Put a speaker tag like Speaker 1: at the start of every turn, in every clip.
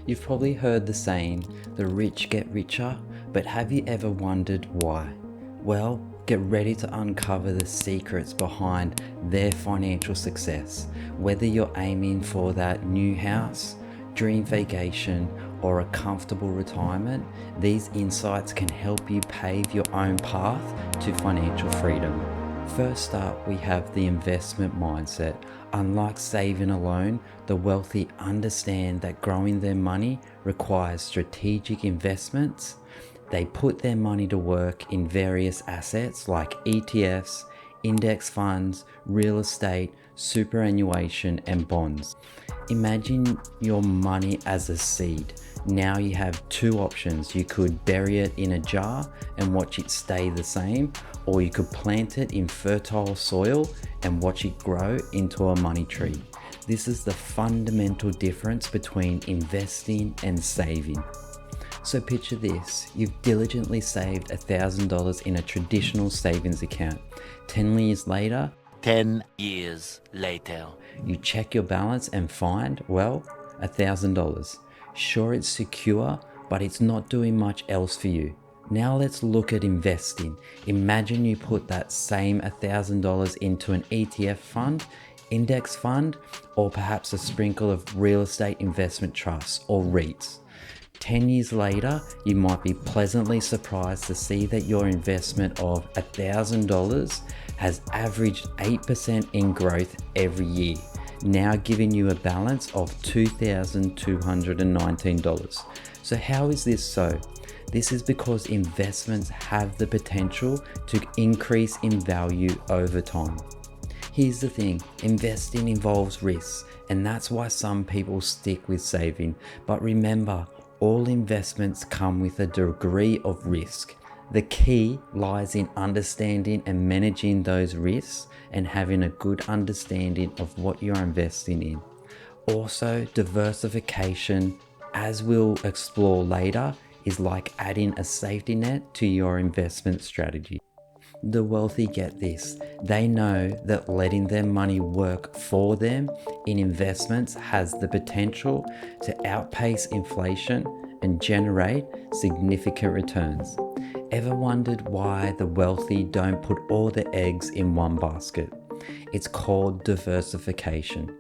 Speaker 1: You've probably heard the saying, the rich get richer, but have you ever wondered why? Well, get ready to uncover the secrets behind their financial success. Whether you're aiming for that new house, dream vacation, or a comfortable retirement, these insights can help you pave your own path to financial freedom. First up, we have the investment mindset. Unlike saving alone, the wealthy understand that growing their money requires strategic investments. They put their money to work in various assets like ETFs, index funds, real estate, superannuation, and bonds. Imagine your money as a seed. Now you have two options. You could bury it in a jar and watch it stay the same, or you could plant it in fertile soil and watch it grow into a money tree. This is the fundamental difference between investing and saving. So picture this, you've diligently saved $1,000 in a traditional savings account. 10 years later,
Speaker 2: 10 years later.
Speaker 1: you check your balance and find, well, $1,000. Sure, it's secure, but it's not doing much else for you. Now let's look at investing. Imagine you put that same $1,000 into an ETF fund, index fund, or perhaps a sprinkle of real estate investment trusts or REITs. 10 years later, you might be pleasantly surprised to see that your investment of $1,000 has averaged 8% in growth every year, now giving you a balance of $2,219. So how is this so? This is because investments have the potential to increase in value over time. Here's the thing, investing involves risks, and that's why some people stick with saving. But remember, all investments come with a degree of risk. The key lies in understanding and managing those risks and having a good understanding of what you're investing in. Also, diversification, as we'll explore later, is like adding a safety net to your investment strategy. The wealthy get this. They know that letting their money work for them in investments has the potential to outpace inflation and generate significant returns. Ever wondered why the wealthy don't put all their eggs in one basket? It's called diversification,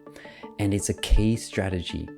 Speaker 1: and it's a key strategy.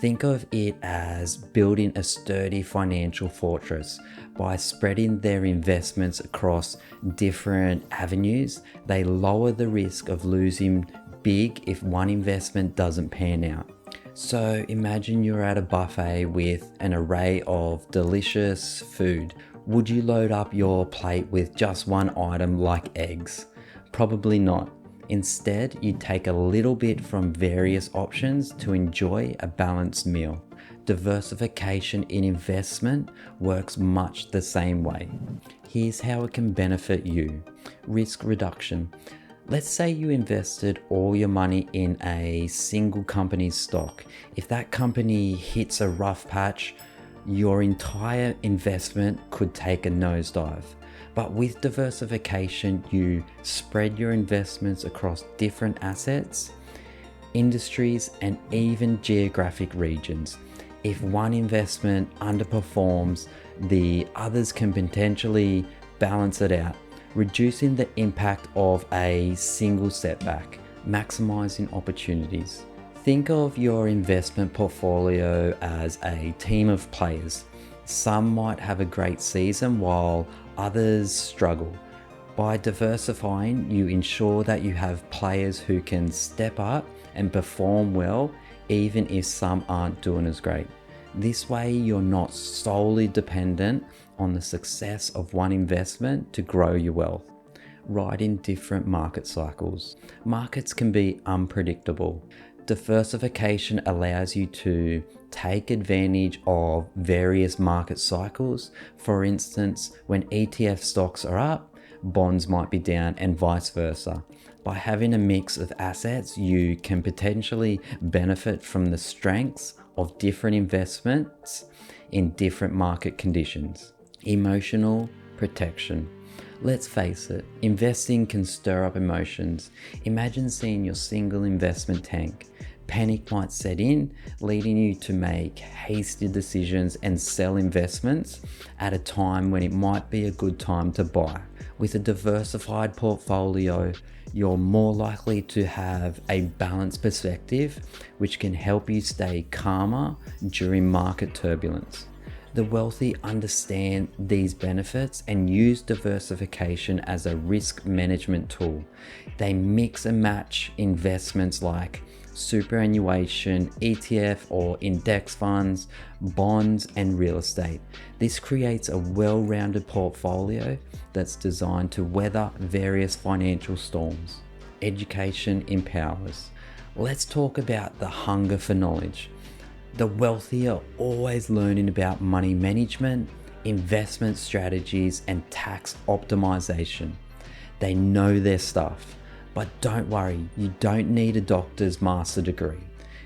Speaker 1: Think of it as building a sturdy financial fortress. By spreading their investments across different avenues, they lower the risk of losing big if one investment doesn't pan out. So imagine you're at a buffet with an array of delicious food. Would you load up your plate with just one item like eggs? Probably not. Instead, you take a little bit from various options to enjoy a balanced meal. Diversification in investment works much the same way. Here's how it can benefit you. Risk reduction. Let's say you invested all your money in a single company's stock. If that company hits a rough patch, your entire investment could take a nosedive. But with diversification, you spread your investments across different assets, industries, and even geographic regions. If one investment underperforms, the others can potentially balance it out, reducing the impact of a single setback, maximizing opportunities. Think of your investment portfolio as a team of players. Some might have a great season while others struggle. By diversifying, you ensure that you have players who can step up and perform well, even if some aren't doing as great. This way, you're not solely dependent on the success of one investment to grow your wealth. Riding different market cycles. Markets can be unpredictable. Diversification allows you to take advantage of various market cycles. For instance, when ETF stocks are up, bonds might be down, and vice versa. By having a mix of assets, you can potentially benefit from the strengths of different investments in different market conditions. Emotional protection. Let's face it, investing can stir up emotions. Imagine seeing your single investment tank Panic might set in, leading you to make hasty decisions and sell investments at a time when it might be a good time to buy. With a diversified portfolio, you're more likely to have a balanced perspective, which can help you stay calmer during market turbulence. The wealthy understand these benefits and use diversification as a risk management tool. They mix and match investments like superannuation, ETF or index funds, bonds, and real estate. This creates a well-rounded portfolio that's designed to weather various financial storms. Education empowers. Let's talk about the hunger for knowledge. The wealthy are always learning about money management, investment strategies, and tax optimization. They know their stuff, but don't worry, you don't need a doctor's master degree.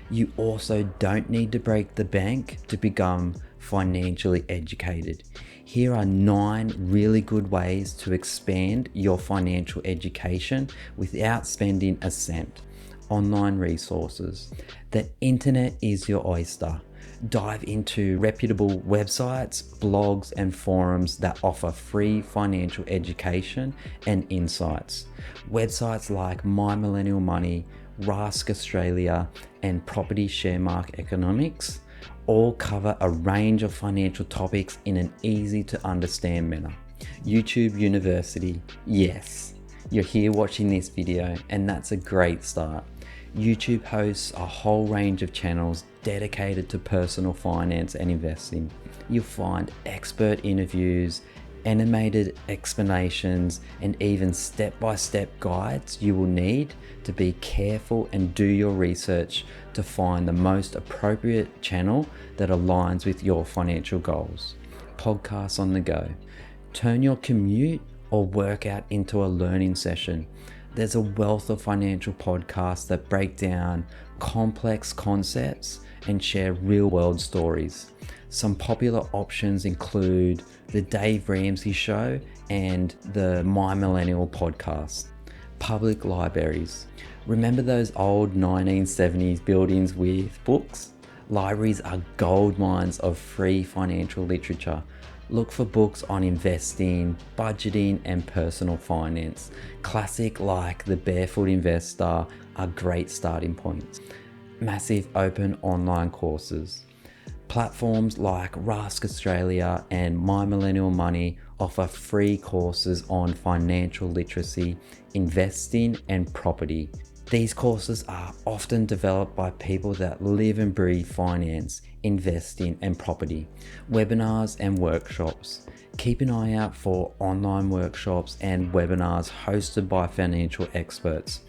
Speaker 1: You also don't need to break the bank to become financially educated. Here are 9 really good ways to expand your financial education without spending a cent. Online resources. The internet is your oyster. Dive into reputable websites, blogs, and forums that offer free financial education and insights. Websites like My Millennial Money, Rask Australia, and Property Share Market Economics all cover a range of financial topics in an easy to understand manner. YouTube University. Yes, you're here watching this video, and that's a great start. YouTube hosts a whole range of channels dedicated to personal finance and investing. You'll find expert interviews, animated explanations, and even step-by-step guides you will need to be careful and do your research to find the most appropriate channel that aligns with your financial goals. Podcasts on the go. Turn your commute or workout into a learning session. There's a wealth of financial podcasts that break down complex concepts and share real-world stories. Some popular options include The Dave Ramsey Show and the My Millennial podcast. Public libraries. Remember those old 1970s buildings with books? Libraries are gold mines of free financial literature. Look for books on investing, budgeting, and personal finance. Classic like The Barefoot Investor are great starting points. Massive open online courses. Platforms like Rask Australia and My Millennial Money offer free courses on financial literacy, investing, and property. These courses are often developed by people that live and breathe finance, investing, and property. Webinars and workshops. Keep an eye out for online workshops and webinars hosted by financial experts.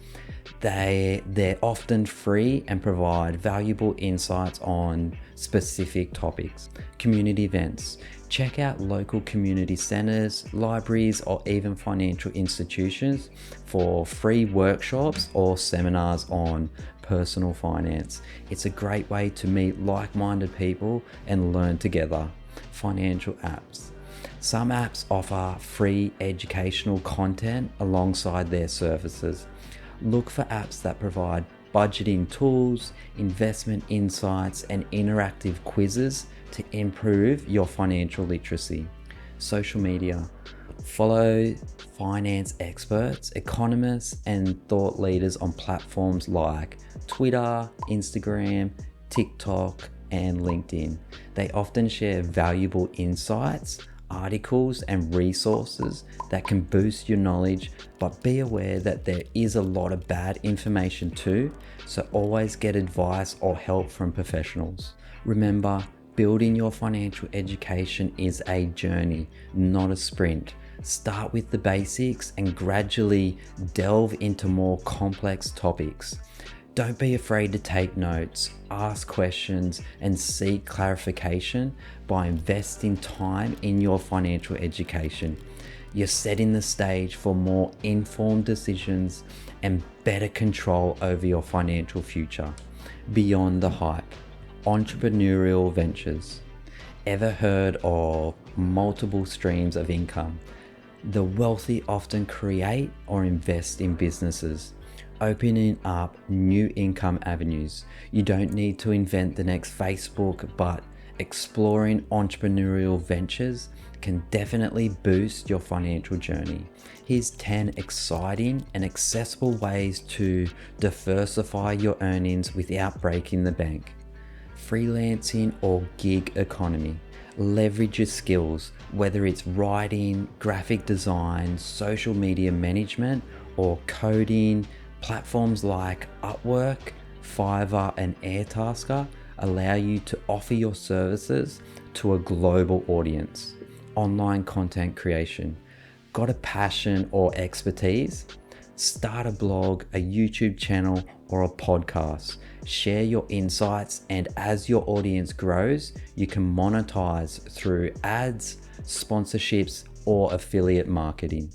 Speaker 1: They're often free and provide valuable insights on specific topics. Community events. Check out local community centers, libraries, or even financial institutions for free workshops or seminars on personal finance. It's a great way to meet like-minded people and learn together. Financial apps. Some apps offer free educational content alongside their services. Look for apps that provide budgeting tools, investment insights, and interactive quizzes to improve your financial literacy. Social media. Follow finance experts, economists, and thought leaders on platforms like Twitter, Instagram, TikTok, and LinkedIn. They often share valuable insights, articles, and resources that can boost your knowledge, but be aware that there is a lot of bad information too, so always get advice or help from professionals. Remember, building your financial education is a journey, not a sprint. Start with the basics and gradually delve into more complex topics. Don't be afraid to take notes, ask questions, and seek clarification by investing time in your financial education. You're setting the stage for more informed decisions and better control over your financial future. Beyond the hype. Entrepreneurial ventures. Ever heard of multiple streams of income? The wealthy often create or invest in businesses. opening up new income avenues. You don't need to invent the next Facebook, but exploring entrepreneurial ventures can definitely boost your financial journey. Here's 10 exciting and accessible ways to diversify your earnings without breaking the bank. Freelancing or gig economy. Leverage your skills, whether it's writing, graphic design, social media management, or coding. Platforms like Upwork, Fiverr, and Airtasker allow you to offer your services to a global audience. Online content creation. Got a passion or expertise? Start a blog, a YouTube channel, or a podcast. Share your insights, and as your audience grows, you can monetize through ads, sponsorships, or affiliate marketing.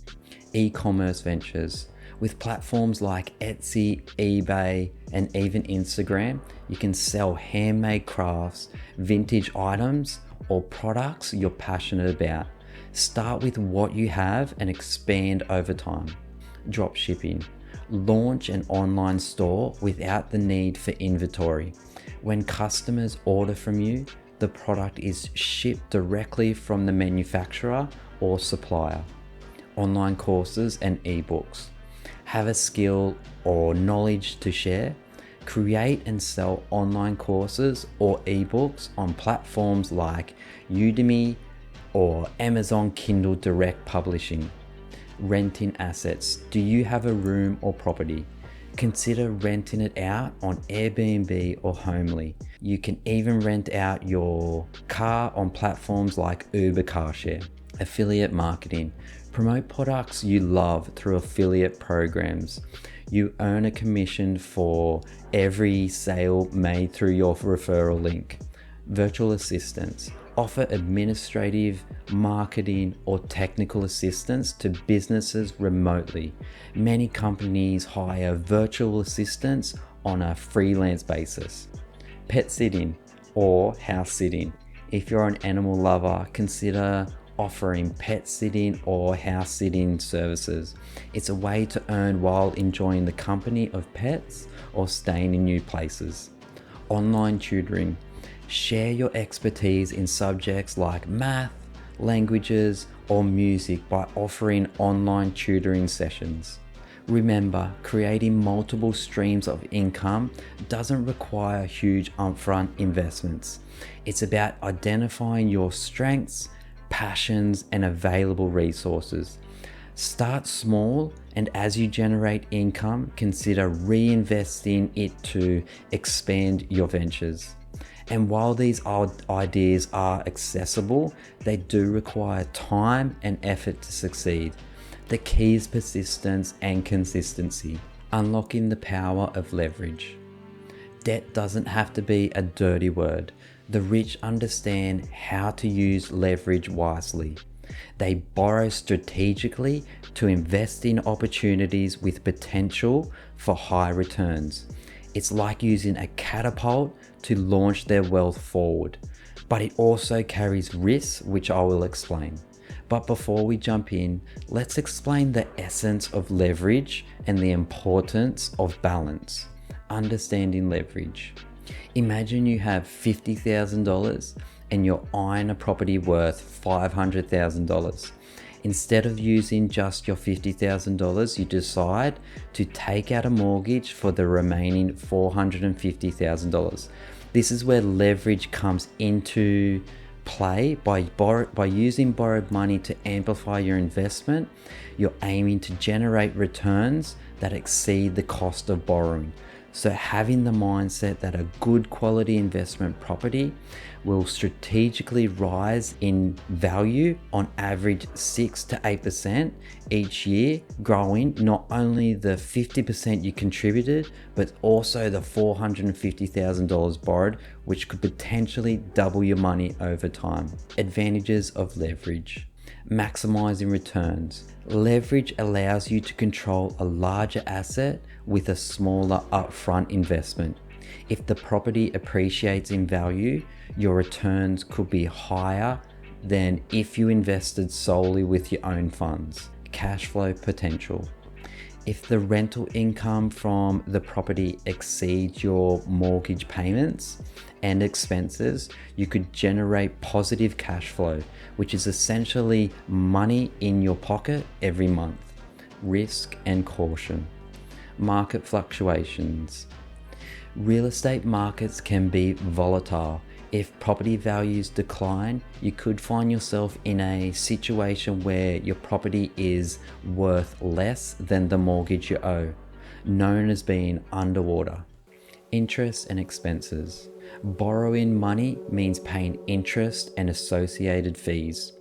Speaker 1: E-commerce ventures. With platforms like Etsy, eBay, and even Instagram, you can sell handmade crafts, vintage items, or products you're passionate about. Start with what you have and expand over time. Drop shipping. Launch an online store without the need for inventory. When customers order from you, the product is shipped directly from the manufacturer or supplier. Online courses and ebooks. Have a skill or knowledge to share? Create and sell online courses or ebooks on platforms like Udemy or Amazon Kindle Direct Publishing. Renting assets. Do you have a room or property? Consider renting it out on Airbnb or Homely. You can even rent out your car on platforms like Uber Car Share. Affiliate marketing. Promote products you love through affiliate programs. You earn a commission for every sale made through your referral link. Virtual assistants. Offer administrative, marketing, or technical assistance to businesses remotely. Many companies hire virtual assistants on a freelance basis. Pet sitting or house sitting. If you're an animal lover, consider offering pet sitting or house sitting services. It's a way to earn while enjoying the company of pets or staying in new places. Online tutoring. Share your expertise in subjects like math, languages, or music by offering online tutoring sessions. Remember, creating multiple streams of income doesn't require huge upfront investments. It's about identifying your strengths, passions, and available resources. Start small, and as you generate income, consider reinvesting it to expand your ventures. And while these ideas are accessible, they do require time and effort to succeed. The key is persistence and consistency. Unlocking the power of leverage. Debt doesn't have to be a dirty word. The rich understand how to use leverage wisely. They borrow strategically to invest in opportunities with potential for high returns. It's like using a catapult to launch their wealth forward, but it also carries risks, which I will explain. But before we jump in, let's explain the essence of leverage and the importance of balance. Understanding leverage. Imagine you have $50,000 and you're eyeing a property worth $500,000. Instead of using just your $50,000, you decide to take out a mortgage for the remaining $450,000. This is where leverage comes into play. By using borrowed money to amplify your investment, you're aiming to generate returns that exceed the cost of borrowing. So having the mindset that a good quality investment property will strategically rise in value on average 6 to 8% each year, growing not only the 50% you contributed, but also the $450,000 borrowed, which could potentially double your money over time. Advantages of leverage. Maximizing returns. Leverage allows you to control a larger asset with a smaller upfront investment. If the property appreciates in value, your returns could be higher than if you invested solely with your own funds. Cash flow potential. If the rental income from the property exceeds your mortgage payments and expenses, you could generate positive cash flow, which is essentially money in your pocket every month. Risk and caution. Market fluctuations. Real estate markets can be volatile. If property values decline, you could find yourself in a situation where your property is worth less than the mortgage you owe, known as being underwater. Interest and expenses. Borrowing money means paying interest and associated fees.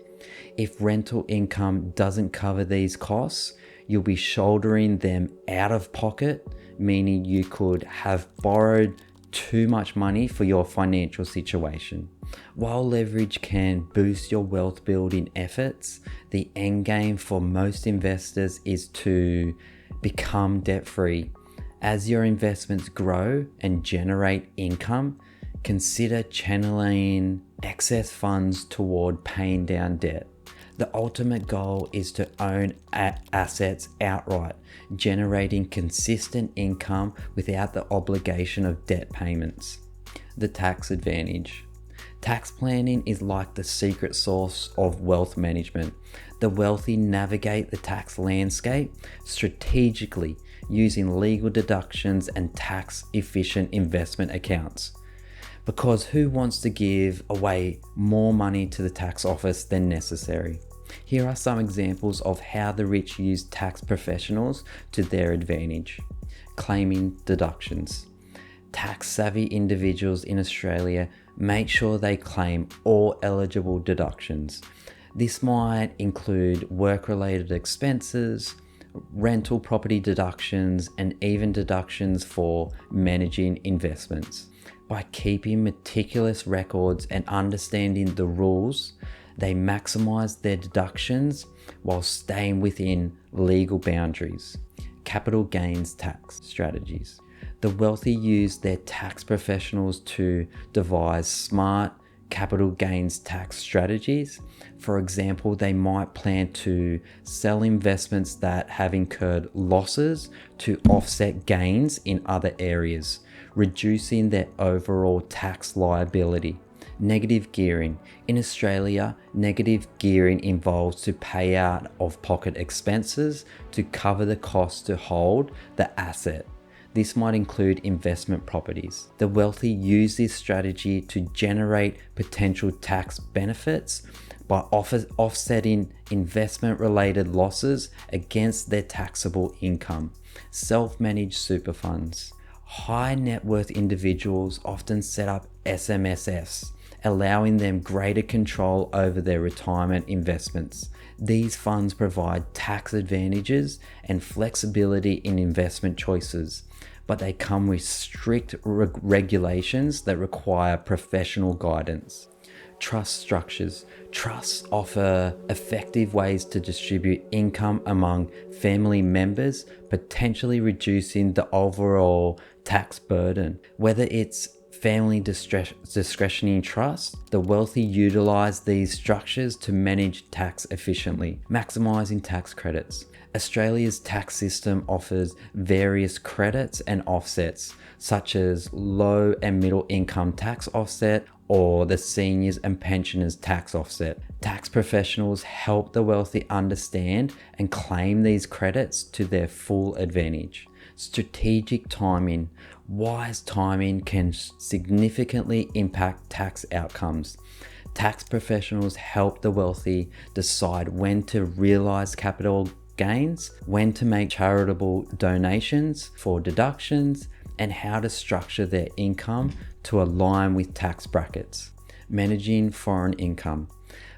Speaker 1: If rental income doesn't cover these costs, you'll be shouldering them out of pocket, meaning you could have borrowed too much money for your financial situation. While leverage can boost your wealth building efforts, the end game for most investors is to become debt free. As your investments grow and generate income, consider channeling excess funds toward paying down debt. The ultimate goal is to own assets outright, generating consistent income without the obligation of debt payments. The tax advantage. Tax planning is like the secret sauce of wealth management. The wealthy navigate the tax landscape strategically using legal deductions and tax-efficient investment accounts. Because who wants to give away more money to the tax office than necessary? Here are some examples of how the rich use tax professionals to their advantage. Claiming deductions. Tax-savvy individuals in Australia make sure they claim all eligible deductions. This might include work-related expenses, rental property deductions, and even deductions for managing investments. By keeping meticulous records and understanding the rules, they maximize their deductions while staying within legal boundaries. Capital gains tax strategies. The wealthy use their tax professionals to devise smart capital gains tax strategies. For example, they might plan to sell investments that have incurred losses to offset gains in other areas, reducing their overall tax liability. Negative gearing. In Australia, negative gearing involves to pay out of pocket expenses to cover the cost to hold the asset. This might include investment properties. The wealthy use this strategy to generate potential tax benefits by offsetting investment-related losses against their taxable income. Self-managed super funds. High net worth individuals often set up SMSFs, allowing them greater control over their retirement investments. These funds provide tax advantages and flexibility in investment choices, but they come with strict regulations that require professional guidance. Trust structures. Trusts offer effective ways to distribute income among family members, potentially reducing the overall tax burden. Whether it's family discretionary trust, the wealthy utilize these structures to manage tax efficiently, maximizing tax credits. Australia's tax system offers various credits and offsets, such as low and middle income tax offset or the seniors and pensioners tax offset. Tax professionals help the wealthy understand and claim these credits to their full advantage. Strategic timing. Wise timing can significantly impact tax outcomes. Tax professionals help the wealthy decide when to realize capital gains, when to make charitable donations for deductions, and how to structure their income to align with tax brackets. Managing foreign income.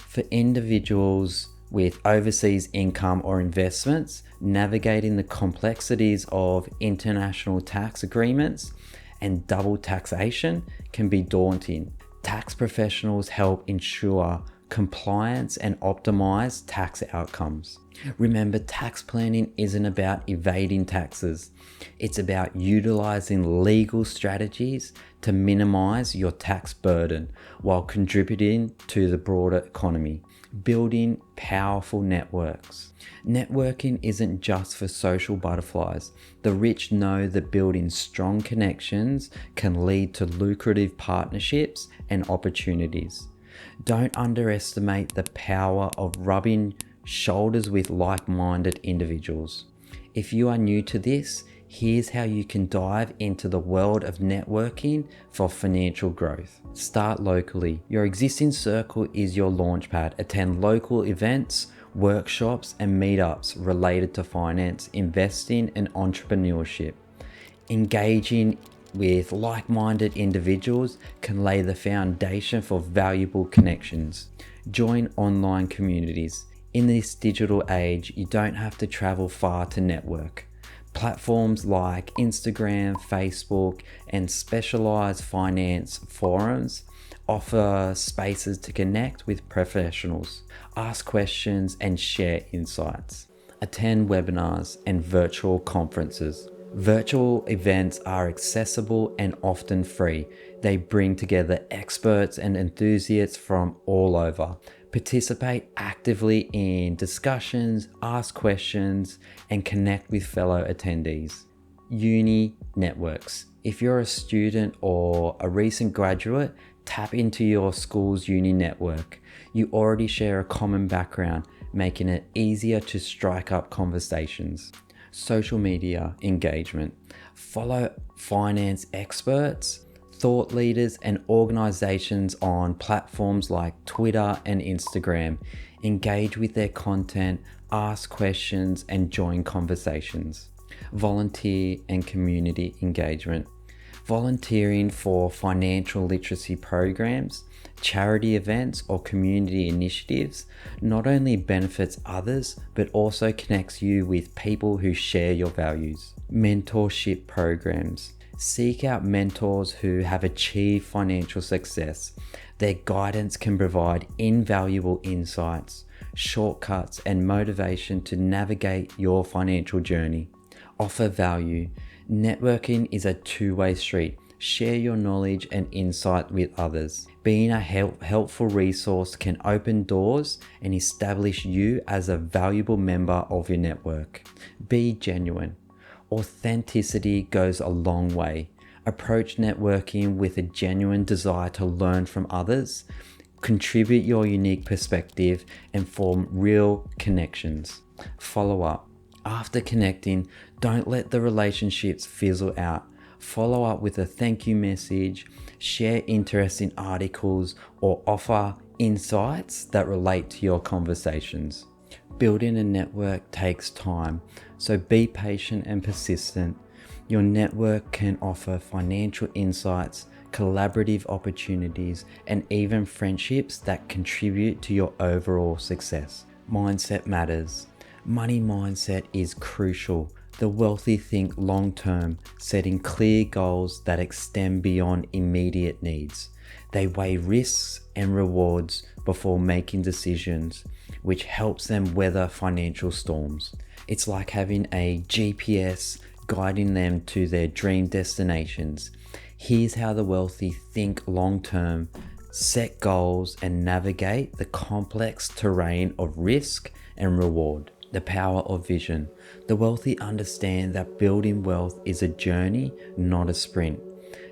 Speaker 1: For individuals with overseas income or investments, navigating the complexities of international tax agreements and double taxation can be daunting. Tax professionals help ensure compliance, and optimize tax outcomes. Remember, tax planning isn't about evading taxes. It's about utilizing legal strategies to minimize your tax burden while contributing to the broader economy. Building powerful networks. Networking isn't just for social butterflies. The rich know that building strong connections can lead to lucrative partnerships and opportunities. Don't underestimate the power of rubbing shoulders with like-minded individuals. If you are new to this, here's how you can dive into the world of networking for financial growth. Start locally. Your existing circle is your launchpad. Attend local events, workshops, and meetups related to finance, investing, and entrepreneurship. Engaging with like-minded individuals can lay the foundation for valuable connections. Join online communities. In this digital age, you don't have to travel far to network. Platforms like Instagram, Facebook, and specialized finance forums offer spaces to connect with professionals, ask questions, and share insights. Attend webinars and virtual conferences. Virtual events are accessible and often free. They bring together experts and enthusiasts from all over. Participate actively in discussions, ask questions, and connect with fellow attendees. Uni networks. If you're a student or a recent graduate, tap into your school's uni network. You already share a common background, making it easier to strike up conversations. Social media engagement. Follow finance experts, thought leaders, and organizations on platforms like Twitter and Instagram. Engage with their content, ask questions, and join conversations. Volunteer and community engagement. Volunteering for financial literacy programs, charity events, or community initiatives not only benefits others, but also connects you with people who share your values. Mentorship programs. Seek out mentors who have achieved financial success. Their guidance can provide invaluable insights, shortcuts, and motivation to navigate your financial journey. Offer value. Networking is a two-way street. Share your knowledge and insight with others. Being a helpful resource can open doors and establish you as a valuable member of your network. Be genuine. Authenticity goes a long way. Approach networking with a genuine desire to learn from others, contribute your unique perspective, and form real connections. Follow up. After connecting, don't let the relationships fizzle out. Follow up with a thank you message, share interesting articles, or offer insights that relate to your conversations. Building a network takes time, so be patient and persistent. Your network can offer financial insights, collaborative opportunities, and even friendships that contribute to your overall success. Mindset matters. Money mindset is crucial. The wealthy think long-term, setting clear goals that extend beyond immediate needs. They weigh risks and rewards before making decisions, which helps them weather financial storms. It's like having a GPS guiding them to their dream destinations. Here's how the wealthy think long-term, set goals, and navigate the complex terrain of risk and reward. The power of vision. The wealthy understand that building wealth is a journey, not a sprint.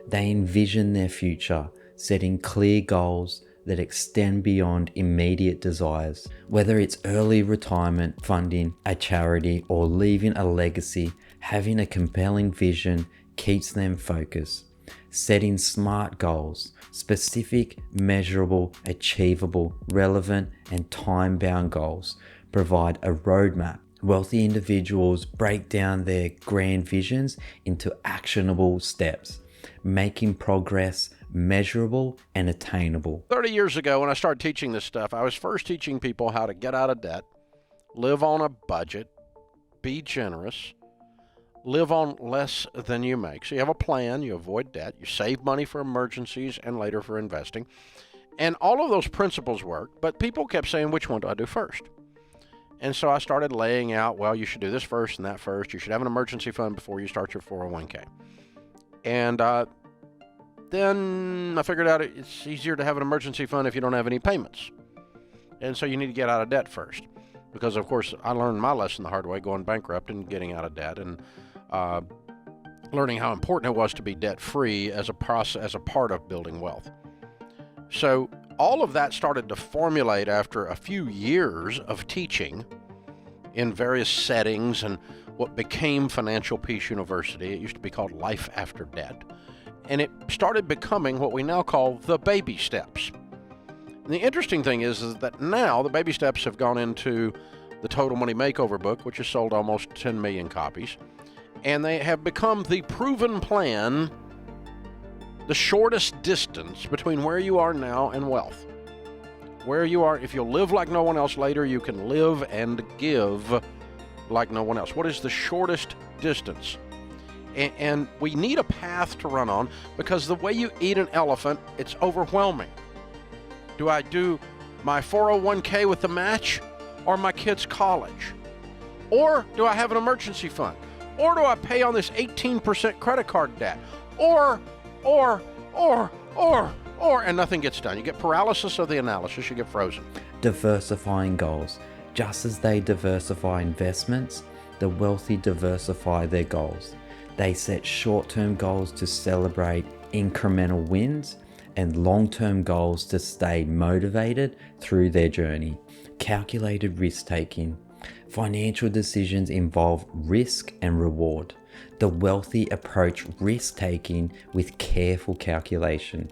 Speaker 1: They envision their future, setting clear goals that extend beyond immediate desires. Whether it's early retirement, funding a charity, or leaving a legacy, having a compelling vision keeps them focused. Setting smart goals, specific, measurable, achievable, relevant, and time-bound goals provide a roadmap. Wealthy individuals break down their grand visions into actionable steps, making progress measurable and attainable.
Speaker 3: 30 years ago, when I started teaching this stuff, I was first teaching people how to get out of debt, live on a budget, be generous, live on less than you make. So you have a plan, you avoid debt, you save money for emergencies and later for investing. And all of those principles worked, but people kept saying, which one do I do first? And so I started laying out, well, you should do this first and that first. You should have an emergency fund before you start your 401k. And then I figured out it's easier to have an emergency fund if you don't have any payments. And so you need to get out of debt first. Because, of course, I learned my lesson the hard way, going bankrupt and getting out of debt, and learning how important it was to be debt-free as a part of building wealth. So all of that started to formulate after a few years of teaching in various settings and what became Financial Peace University. It used to be called Life After Debt. And it started becoming what we now call the baby steps. And the interesting thing is that now the baby steps have gone into the Total Money Makeover book, which has sold almost 10 million copies. And they have become the proven plan, the shortest distance between where you are now and wealth. Where you are, if you'll live like no one else later, you can live and give like no one else. What is the shortest distance? And we need a path to run on, because the way you eat an elephant, it's overwhelming. Do I do my 401k with the match, or my kid's college? Or do I have an emergency fund? Or do I pay on this 18% credit card debt? Or, and nothing gets done. You get paralysis of the analysis, you get frozen.
Speaker 1: Diversifying goals. Just as they diversify investments, the wealthy diversify their goals. They set short-term goals to celebrate incremental wins and long-term goals to stay motivated through their journey. Calculated risk-taking. Financial decisions involve risk and reward. The wealthy approach risk-taking with careful calculation.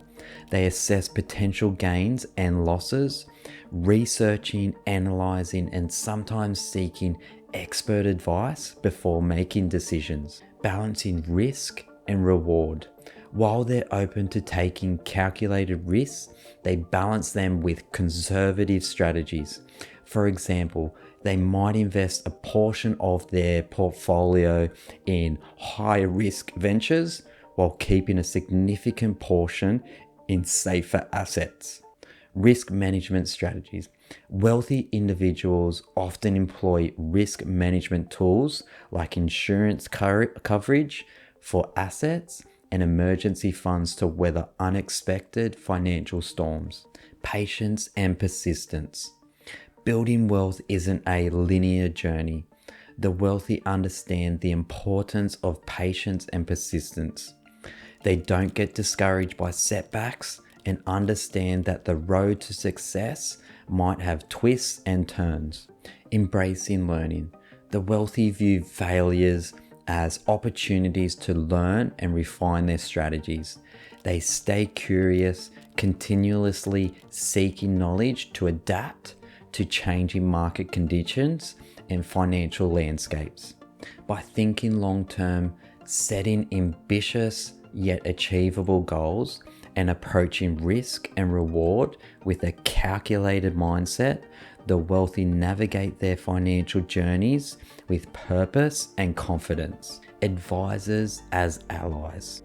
Speaker 1: They assess potential gains and losses, researching, analyzing, and sometimes seeking expert advice before making decisions. Balancing risk and reward. While they're open to taking calculated risks, they balance them with conservative strategies. For example, they might invest a portion of their portfolio in higher risk ventures while keeping a significant portion in safer assets. Risk management strategies. Wealthy individuals often employ risk management tools like insurance coverage for assets and emergency funds to weather unexpected financial storms. Patience and persistence. Building wealth isn't a linear journey. The wealthy understand the importance of patience and persistence. They don't get discouraged by setbacks and understand that the road to success might have twists and turns. Embracing learning. The wealthy view failures as opportunities to learn and refine their strategies. They stay curious, continuously seeking knowledge to adapt to changing market conditions and financial landscapes. By thinking long-term, setting ambitious yet achievable goals, and approaching risk and reward with a calculated mindset, the wealthy navigate their financial journeys with purpose and confidence. Advisors as allies.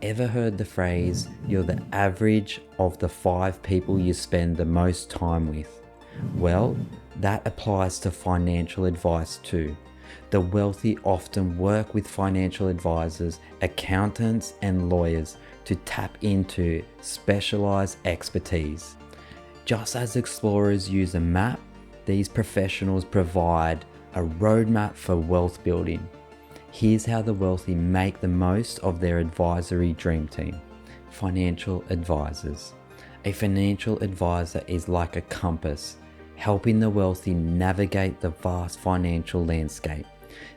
Speaker 1: Ever heard the phrase, you're the average of the 5 people you spend the most time with? Well, that applies to financial advice too. The wealthy often work with financial advisors, accountants, and lawyers to tap into specialized expertise. Just as explorers use a map, these professionals provide a roadmap for wealth building. Here's how the wealthy make the most of their advisory dream team. Financial advisors. A financial advisor is like a compass, helping the wealthy navigate the vast financial landscape.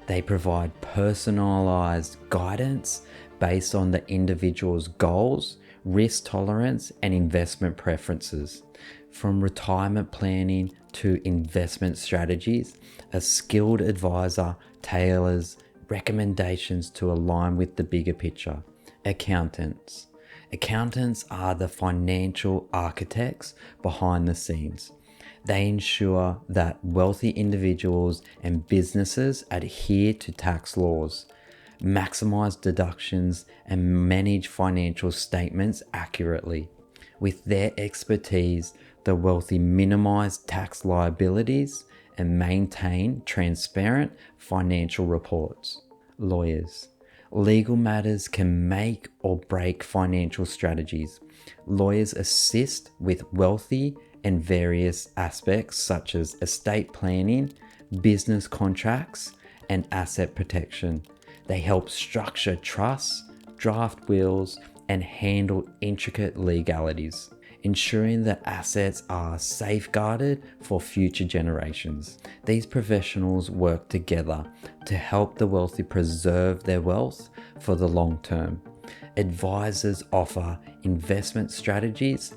Speaker 1: They provide personalized guidance based on the individual's goals, risk tolerance, and investment preferences. From retirement planning to investment strategies, a skilled advisor tailors recommendations to align with the bigger picture. Accountants. Accountants are the financial architects behind the scenes. They ensure that wealthy individuals and businesses adhere to tax laws, maximize deductions, and manage financial statements accurately. With their expertise, the wealthy minimize tax liabilities and maintain transparent financial reports. Lawyers. Legal matters can make or break financial strategies. Lawyers assist with wealthy and various aspects such as estate planning, business contracts, and asset protection. They help structure trusts, draft wills, and handle intricate legalities, ensuring that assets are safeguarded for future generations. These professionals work together to help the wealthy preserve their wealth for the long term. Advisors offer investment strategies,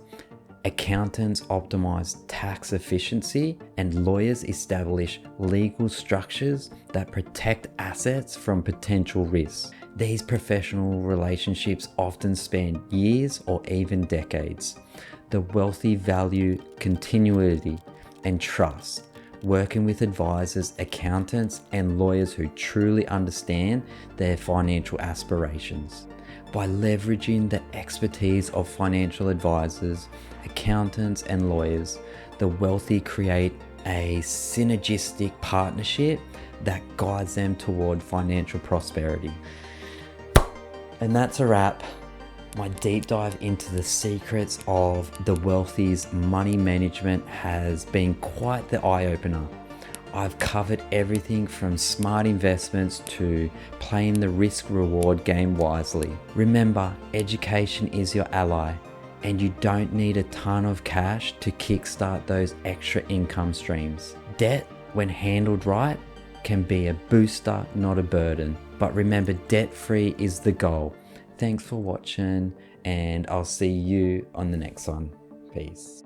Speaker 1: accountants optimize tax efficiency, and lawyers establish legal structures that protect assets from potential risks. These professional relationships often span years or even decades. The wealthy value continuity and trust, working with advisors, accountants, and lawyers who truly understand their financial aspirations. By leveraging the expertise of financial advisors, accountants, and lawyers, the wealthy create a synergistic partnership that guides them toward financial prosperity. And that's a wrap. My deep dive into the secrets of the wealthy's money management has been quite the eye-opener. I've covered everything from smart investments to playing the risk-reward game wisely. Remember, education is your ally, and you don't need a ton of cash to kickstart those extra income streams. Debt, when handled right, can be a booster, not a burden. But remember, debt-free is the goal. Thanks for watching, and I'll see you on the next one. Peace.